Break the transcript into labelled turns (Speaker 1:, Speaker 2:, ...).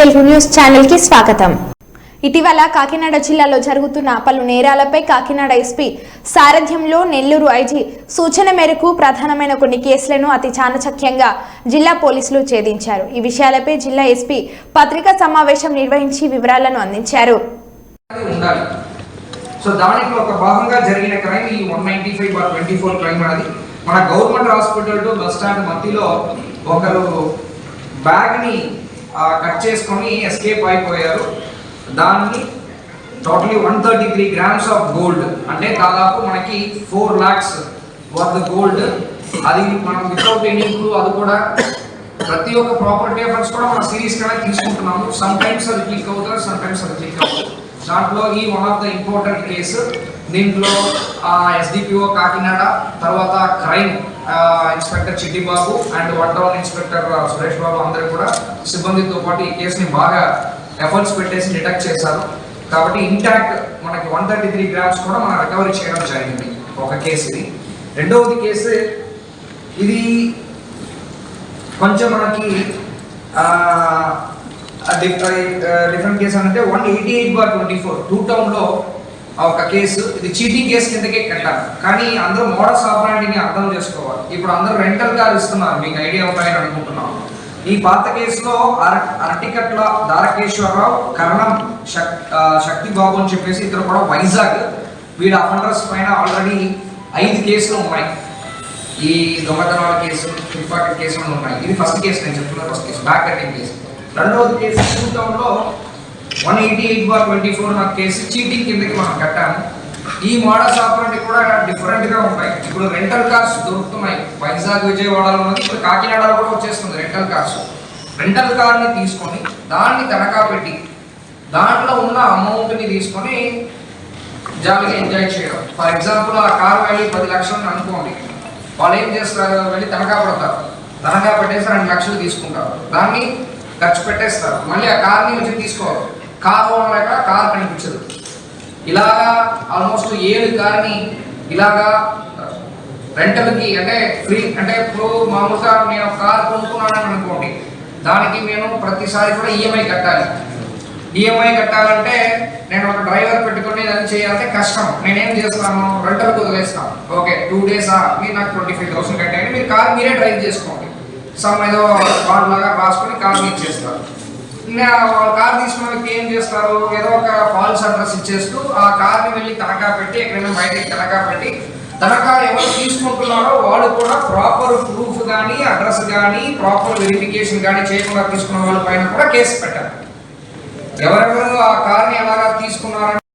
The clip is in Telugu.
Speaker 1: తెలుగు న్యూస్ ఛానల్ కి స్వాగతం. ఇటీవల కాకినాడ జిల్లాలో జరుగుతున్న పలు నేరాలపై కాకినాడ ఎస్పీ సారథ్యంలో నెల్లూరు ఐజీ సూచన మేరకు ప్రధానమైన కొన్ని కేసులను అతి చాకచక్యంగా జిల్లా పోలీసులు ఛేదించారు. ఈ విషయాలపై జిల్లా ఎస్పీ పత్రికా సమావేశం నిర్వహించి వివరాలను అందించారు.
Speaker 2: సో దానిలో ఒక భాగంగా జరిగిన క్రైమ్ ఈ 195/24 క్రైమ్ అనేది మన government hospital to bus stand మధ్యలో ఒకరు బ్యాగ్ ని కట్ చేసుకొని ఎస్కేప్ అయిపోయారు. దాన్ని టోటలీ 133 గ్రామ్స్ ఆఫ్ గోల్డ్ అంటే దాదాపు మనకి 4 lakhs వర్త్ గోల్డ్. అది మనం వితౌట్ ఎనీ ప్రూఫ్, అది కూడా ప్రతి ఒక్క ప్రాపర్ పేపర్స్ కూడా మనం సీరియస్ గానే తీసుకుంటున్నాము. సమ్ టైమ్స్ అది క్లిక్ అవుతుంది, సమ్ టైమ్స్ అది క్లిక్ అవుతుంది. దాంట్లో ఈ one of the important case. దీంట్లో ఎస్డిపిఓ కాకినాడ, తర్వాత crime inspector Chittibabu and 1 town inspector Suresh Babu అందరూ కూడా సిబ్బందితో పాటు ఈ కేసుని బాగా ఎఫర్ట్స్ పెట్టేసి డిటెక్ట్ చేశారు. కాబట్టి ఇంటాక్ట్ మనకి 133 గ్రామ్స్ కూడా మనం రికవరీ చేయడం జరిగింది. ఒక కేసు ఇది. రెండవది కేసు ఇది కొంచెం మనకి డిఫరెంట్ కేసు అంటే 188/24 2 టౌన్లో ఒక కేసు. ఇది చీటింగ్ కేసు కిందకే కట్టారు. కానీ అందరూ మోడస్ ఆపరేండిని అర్థం చేసుకోవాలి. ఇప్పుడు అందరూ రెంటల్ కార్ ఇస్తున్నారు, మీకు ఐడియా ఉంటాయని అనుకుంటున్నాను. ఈ పాత కేసులో అరటికట్ల దారకేశ్వరరావు, కరణం శక్తి బాబు అని చెప్పేసి ఇద్దరు కూడా వైజాగ్, వీళ్ళ అఫెండర్స్ పైన ఆల్రెడీ 5 కేసులు ఉన్నాయి. ఈ దొంగతనాల కేసు, పిక్ పాకెట్ కేసులు ఉన్నాయి. ఇది ఫస్ట్ కేసు, నేను చెప్తున్నా first case, back cutting case. రెండవది కేసు 2 టౌన్లో 188/24 నా కేసు చీటింగ్ కిందకి మనం కట్టాము. ఈ మోడల్స్ ఆపరేండి కూడా డిఫరెంట్గా ఉంటాయి. ఇప్పుడు రెంటల్ కార్స్ దొరుకుతున్నాయి. వైజాగ్, విజయవాడలో ఉన్నది, ఇప్పుడు కాకినాడలో కూడా వచ్చేస్తుంది రెంటల్ కార్స్. రెంటల్ కార్ని తీసుకొని దాన్ని తనఖా పెట్టి దాంట్లో ఉన్న అమౌంట్ని తీసుకొని జాలీగా ఎంజాయ్ చేయడం. ఫర్ ఎగ్జాంపుల్ ఆ కార్ వాల్యూ 10 లక్షలు అనుకోండి. వాళ్ళు ఏం చేస్తారు, వెళ్ళి తనఖా పెడతారు. తనఖా పెట్టేసి 2 లక్షలు తీసుకుంటారు. దాన్ని ఖర్చు పెట్టేస్తారు. మళ్ళీ ఆ కార్ని వచ్చి తీసుకోవాలి. కార్ లేక కార్ కనిపించదు. ఇలాగా ఆల్మోస్ట్ 7 కార్ని ఇలాగా రెంటల్కి అంటే ఫ్రీ, అంటే ఇప్పుడు మామూలుగా నేను ఒక కార్ కొనుక్కున్నానని అనుకోండి, దానికి నేను ప్రతిసారి కూడా ఈఎంఐ కట్టాలి. ఈఎంఐ కట్టాలంటే నేను ఒక డ్రైవర్ పెట్టుకొని అది చేయాలంటే కష్టం. నేనేం చేస్తాను, రెంటల్కి వదిలేస్తాను. ఓకే 2 days మీరు నాకు 25,000 కట్టాయని మీరు కార్ మీరే డ్రైవ్ చేసుకోండి. సమ్ ఏదో కార్డు లాగా రాసుకొని కార్ ఇచ్చేస్తారు. వాళ్ళు కార్ తీసుకున్న వ్యక్తి ఏం చేస్తారు, ఏదో ఒక ఫాల్స్ అడ్రస్ ఇచ్చేస్తూ ఆ కార్ని వెళ్ళి తనఖా పెట్టి ఎక్కడైనా బయటకి తనఖా పెట్టి తనఖా ఎవరు తీసుకుంటున్నారో వాళ్ళు కూడా ప్రాపర్ ప్రూఫ్ కానీ, అడ్రస్ కానీ, ప్రాపర్ వెరిఫికేషన్ కానీ చేయకుండా తీసుకున్న వాళ్ళ పైన కూడా కేసు పెట్టారు. ఎవరెవరు ఆ కార్ని ఎలాగా తీసుకున్నారని